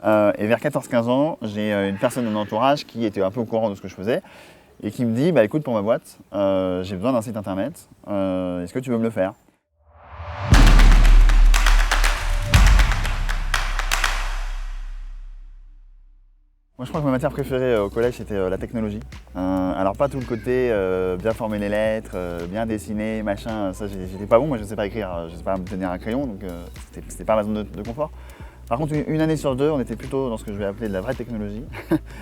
Et vers 14-15 ans, j'ai une personne de mon entourage qui était un peu au courant de ce que je faisais et qui me dit écoute, pour ma boîte, j'ai besoin d'un site internet, est-ce que tu veux me le faire? Moi, je crois que ma matière préférée au collège, c'était la technologie. Alors, pas tout le côté bien former les lettres, bien dessiner, machin, ça, j'étais pas bon. Moi, je ne sais pas écrire, je ne sais pas me tenir un crayon, donc c'était pas ma zone de confort. Par contre, une année sur deux, on était plutôt dans ce que je vais appeler de la vraie technologie,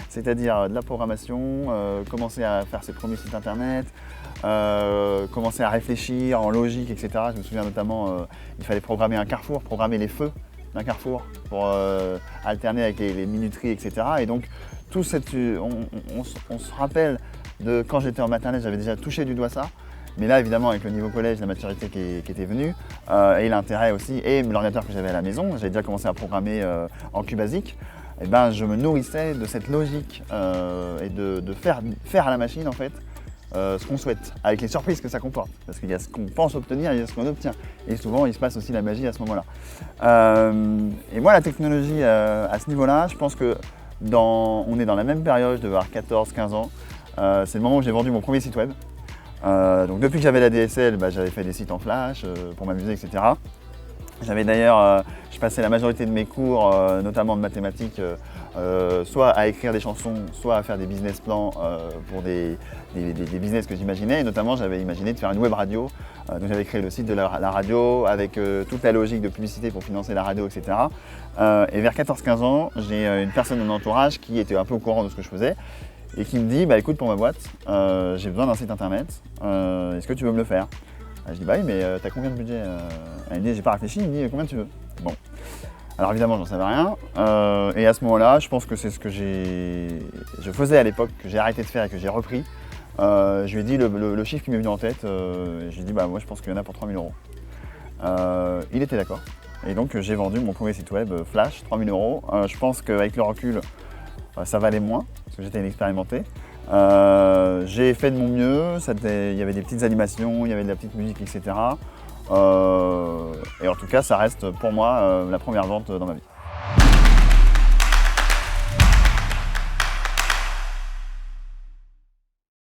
c'est-à-dire de la programmation, commencer à faire ses premiers sites internet, commencer à réfléchir en logique, etc. Je me souviens notamment, il fallait programmer un carrefour, programmer les feux d'un carrefour pour alterner avec les minuteries, etc. Et donc, on se rappelle de quand j'étais en maternelle, j'avais déjà touché du doigt ça. Mais là, évidemment, avec le niveau collège, la maturité qui était venue, et l'intérêt aussi, et l'ordinateur que j'avais à la maison, j'avais déjà commencé à programmer en QBasic, et ben, je me nourrissais de cette logique et de faire à la machine, en fait, ce qu'on souhaite, avec les surprises que ça comporte. Parce qu'il y a ce qu'on pense obtenir et il y a ce qu'on obtient. Et souvent, il se passe aussi la magie à ce moment-là. Et moi, la technologie, à ce niveau-là, je pense que on est dans la même période, je devais avoir 14-15 ans. C'est le moment où j'ai vendu mon premier site web. Donc depuis que j'avais la DSL, j'avais fait des sites en flash pour m'amuser, etc. J'avais d'ailleurs, je passais la majorité de mes cours, notamment de mathématiques, soit à écrire des chansons, soit à faire des business plans pour des business que j'imaginais. Et notamment, j'avais imaginé de faire une web radio. Donc j'avais créé le site de la radio avec toute la logique de publicité pour financer la radio, etc. Et vers 14-15 ans, j'ai une personne de mon entourage qui était un peu au courant de ce que je faisais et qui me dit écoute, pour ma boîte, j'ai besoin d'un site internet, est-ce que tu veux me le faire? Je dis oui, mais t'as combien de budget? Elle me dit j'ai pas réfléchi, il me dit combien tu veux? Bon. Alors évidemment, j'en savais rien. Et à ce moment-là, je pense que c'est ce que je faisais à l'époque, que j'ai arrêté de faire et que j'ai repris. Je lui ai dit le chiffre qui m'est venu en tête. Je lui ai dit moi je pense qu'il y en a pour 3 000 €. Il était d'accord. Et donc j'ai vendu mon premier site web Flash, 3 000 €. Je pense qu'avec le recul, ça valait moins, parce que j'étais inexpérimenté. J'ai fait de mon mieux, il y avait des petites animations, il y avait de la petite musique, etc. Et en tout cas, ça reste pour moi la première vente dans ma vie.